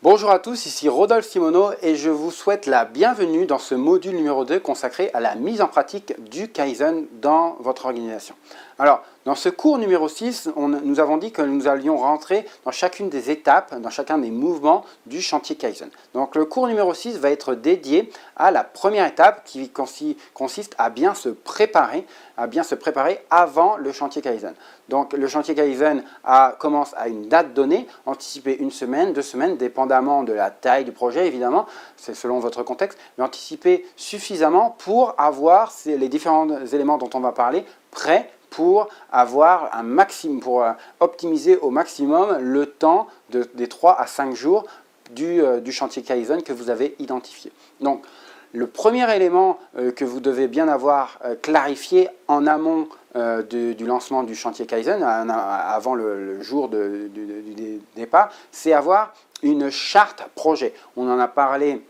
Bonjour à tous, ici Rodolphe Simoneau et je vous souhaite la bienvenue dans ce module numéro 2 consacré à la mise en pratique du Kaizen dans votre organisation. Alors, dans ce cours numéro 6, nous avons dit que nous allions rentrer dans chacune des étapes, dans chacun des mouvements du chantier Kaizen. Donc, le cours numéro 6 va être dédié à la première étape qui consiste à bien se préparer avant le chantier Kaizen. Donc, le chantier Kaizen commence à une date donnée, anticipée 1 semaine, 2 semaines, dépendamment de la taille du projet, évidemment, c'est selon votre contexte, mais anticipé suffisamment pour avoir les différents éléments dont on va parler prêts pour avoir un maximum, pour optimiser au maximum le temps des 3 à 5 jours du chantier Kaizen que vous avez identifié. Donc, le premier élément que vous devez bien avoir clarifié en amont du lancement du chantier Kaizen, avant le jour du départ, c'est avoir une charte projet. On en a parlé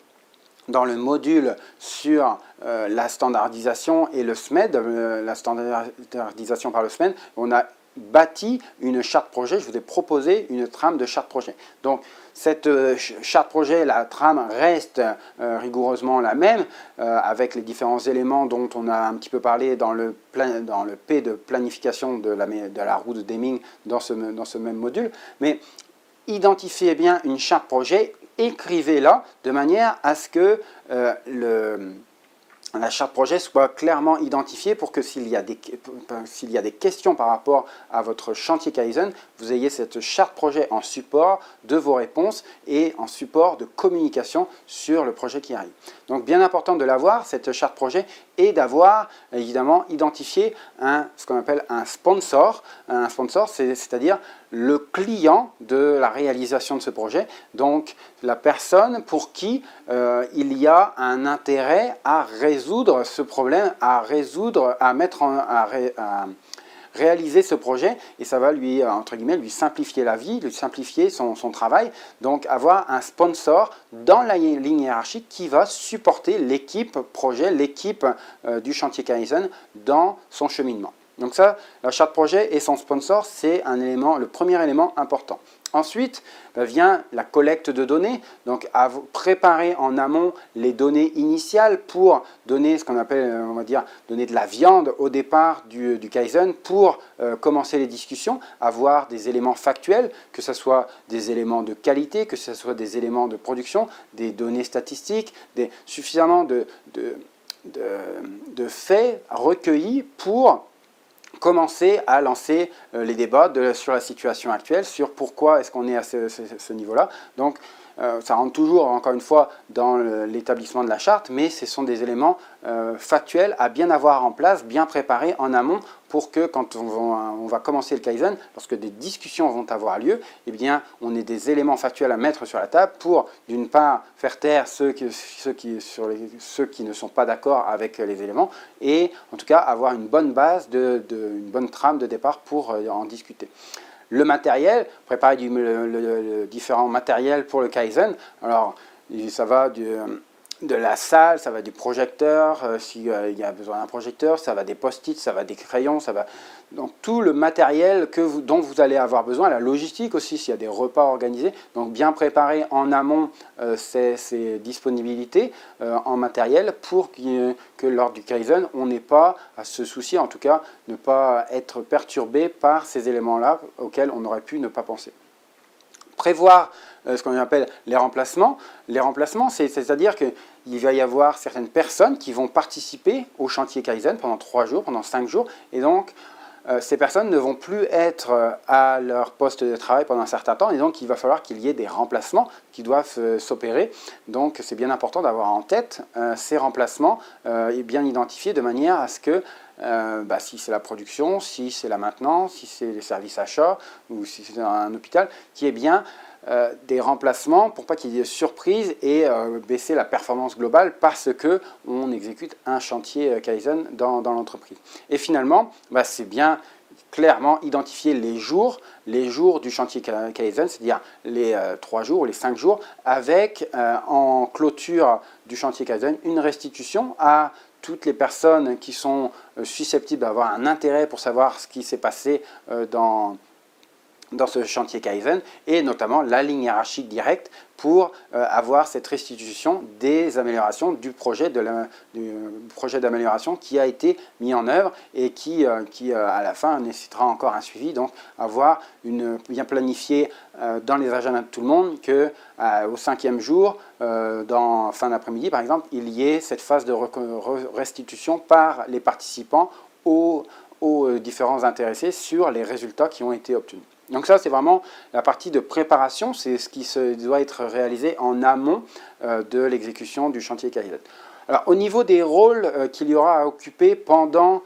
dans le module sur la standardisation et le SMED, la standardisation par le SMED, on a bâti une charte projet, je vous ai proposé une trame de charte projet. Donc cette charte projet, la trame reste rigoureusement la même, avec les différents éléments dont on a un petit peu parlé dans le P de planification de la roue de Deming dans ce même module, mais identifiez bien une charte projet, écrivez-la de manière à ce que la charte projet soit clairement identifiée pour que s'il y a des questions par rapport à votre chantier Kaizen, vous ayez cette charte projet en support de vos réponses et en support de communication sur le projet qui arrive. Donc bien important de l'avoir, cette charte projet, et d'avoir évidemment identifié ce qu'on appelle un sponsor. Un sponsor, c'est-à-dire le client de la réalisation de ce projet, donc la personne pour qui il y a un intérêt à résoudre ce problème, à réaliser ce projet, et ça va lui, entre guillemets, lui simplifier la vie, lui simplifier son travail. Donc avoir un sponsor dans la ligne hiérarchique qui va supporter l'équipe projet, l'équipe du chantier Kaizen dans son cheminement. Donc ça, la charte projet et son sponsor, c'est le premier élément important. Ensuite vient la collecte de données, donc à préparer en amont les données initiales pour donner ce qu'on appelle, on va dire, donner de la viande au départ du Kaizen pour commencer les discussions, avoir des éléments factuels, que ce soit des éléments de qualité, que ce soit des éléments de production, des données statistiques, suffisamment de faits recueillis pour commencer à lancer les débats sur la situation actuelle, sur pourquoi est-ce qu'on est à ce niveau-là. Donc, ça rentre toujours, encore une fois, dans l'établissement de la charte, mais ce sont des éléments factuels à bien avoir en place, bien préparés en amont, pour que quand on va commencer le Kaizen, lorsque des discussions vont avoir lieu, eh bien, on ait des éléments factuels à mettre sur la table pour, d'une part, faire taire ceux qui ne sont pas d'accord avec les éléments, et en tout cas avoir une bonne base, une bonne trame de départ pour en discuter. Le matériel, préparer le différent matériel pour le Kaizen. Alors, ça va de la salle, ça va du projecteur, s'il y a besoin d'un projecteur, ça va des post-it, ça va des crayons, ça va donc tout le matériel dont vous allez avoir besoin, la logistique aussi, s'il y a des repas organisés. Donc bien préparer en amont ces disponibilités en matériel pour que lors du Kaizen, on n'ait pas à se soucier, en tout cas, ne pas être perturbé par ces éléments-là auxquels on aurait pu ne pas penser. Prévoir ce qu'on appelle les remplacements. Les remplacements, c'est-à-dire qu'il va y avoir certaines personnes qui vont participer au chantier Kaizen pendant 3 jours, pendant 5 jours, et donc ces personnes ne vont plus être à leur poste de travail pendant un certain temps, et donc il va falloir qu'il y ait des remplacements qui doivent s'opérer. Donc c'est bien important d'avoir en tête ces remplacements et bien identifiés de manière à ce que si c'est la production, si c'est la maintenance, si c'est les services achats ou si c'est un hôpital, qui est bien des remplacements pour pas qu'il y ait de surprise et baisser la performance globale parce qu'on exécute un chantier Kaizen dans l'entreprise. Et finalement, c'est bien clairement identifier les jours du chantier Kaizen, c'est-à-dire les 3 jours ou les 5 jours, avec en clôture du chantier Kaizen une restitution à toutes les personnes qui sont susceptibles d'avoir un intérêt pour savoir ce qui s'est passé dans dans ce chantier Kaizen, et notamment la ligne hiérarchique directe pour avoir cette restitution des améliorations du projet d'amélioration qui a été mis en œuvre et qui à la fin nécessitera encore un suivi. Donc avoir bien planifié dans les agendas de tout le monde que au 5e jour, dans fin d'après-midi par exemple, il y ait cette phase de restitution par les participants aux différents intéressés sur les résultats qui ont été obtenus. Donc ça, c'est vraiment la partie de préparation, c'est ce qui doit être réalisé en amont de l'exécution du chantier Kaizen. Alors, au niveau des rôles qu'il y aura à occuper pendant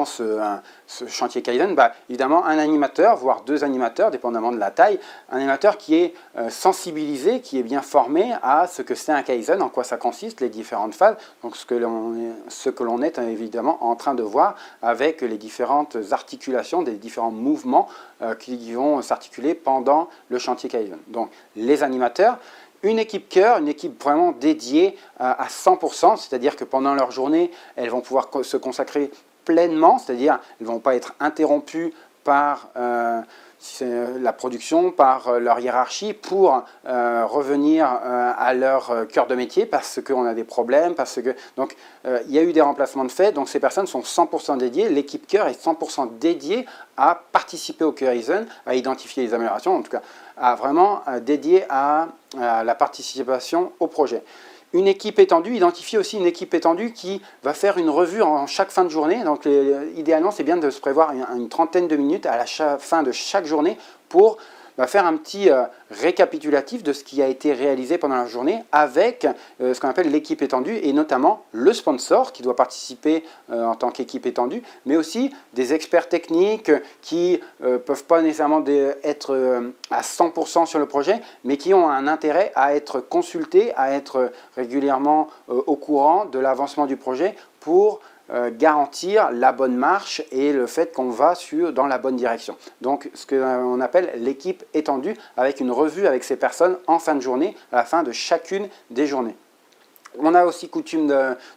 ce chantier Kaizen, évidemment un animateur, voire 2 animateurs, dépendamment de la taille, un animateur qui est sensibilisé, qui est bien formé à ce que c'est un Kaizen, en quoi ça consiste, les différentes phases, donc ce que l'on est évidemment en train de voir avec les différentes articulations, des différents mouvements qui vont s'articuler pendant le chantier Kaizen. Donc les animateurs, une équipe cœur, une équipe vraiment dédiée à 100%, c'est-à-dire que pendant leur journée, elles vont pouvoir se consacrer pleinement, c'est-à-dire elles ne vont pas être interrompues par la production, par leur hiérarchie pour revenir à leur cœur de métier parce qu'on a des problèmes, donc il y a eu des remplacements de fait, donc ces personnes sont 100% dédiées, l'équipe cœur est 100% dédiée à participer au Kaizen, à identifier les améliorations, en tout cas à vraiment dédié à la participation au projet. Une équipe étendue, identifier aussi une équipe étendue qui va faire une revue en chaque fin de journée. Donc idéalement, c'est bien de se prévoir une trentaine de minutes à la fin de chaque journée pour faire un petit récapitulatif de ce qui a été réalisé pendant la journée avec ce qu'on appelle l'équipe étendue et notamment le sponsor qui doit participer en tant qu'équipe étendue, mais aussi des experts techniques qui ne peuvent pas nécessairement être à 100% sur le projet, mais qui ont un intérêt à être consultés, à être régulièrement au courant de l'avancement du projet pour garantir la bonne marche et le fait qu'on va dans la bonne direction. Donc ce qu'on appelle l'équipe étendue avec une revue avec ces personnes en fin de journée, à la fin de chacune des journées. On a aussi coutume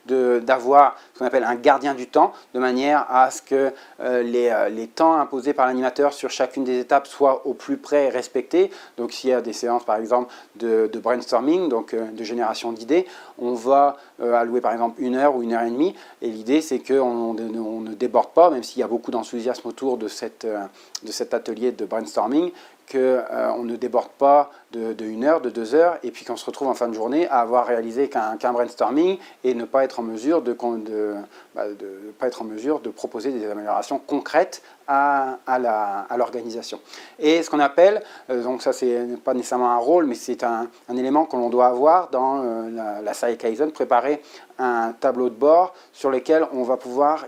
d'avoir ce qu'on appelle un gardien du temps, de manière à ce que les temps imposés par l'animateur sur chacune des étapes soient au plus près respectés. Donc s'il y a des séances par exemple de brainstorming, donc de génération d'idées, on va allouer par exemple 1 heure ou 1 heure et demie. Et l'idée c'est qu'on ne déborde pas, même s'il y a beaucoup d'enthousiasme autour de cet atelier de brainstorming, qu'on ne déborde pas de 1 heure, de 2 heures, et puis qu'on se retrouve en fin de journée à avoir réalisé qu'un brainstorming et ne pas être en mesure de proposer des améliorations concrètes à l'organisation. Et ce qu'on appelle, donc ça c'est pas nécessairement un rôle, mais c'est un élément que l'on doit avoir dans la salle Kaizen, préparer un tableau de bord sur lequel on va pouvoir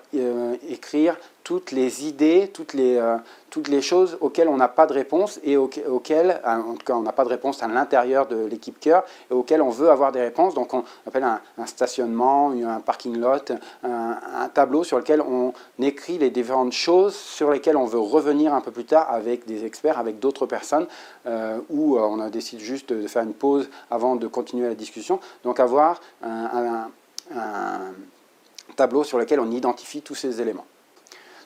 écrire toutes les idées, toutes les choses auxquelles on n'a pas de réponse et auxquelles, en tout cas on n'a pas de réponse à l'intérieur de l'équipe cœur et auxquelles on veut avoir des réponses. Donc on appelle un stationnement, un parking lot, un tableau sur lequel on écrit les différentes choses sur lesquelles on veut revenir un peu plus tard avec des experts, avec d'autres personnes, où on décide juste de faire une pause avant de continuer la discussion. Donc avoir un tableau sur lequel on identifie tous ces éléments.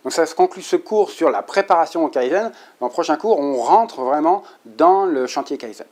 Donc ça se conclut ce cours sur la préparation au Kaizen. Dans le prochain cours, on rentre vraiment dans le chantier Kaizen.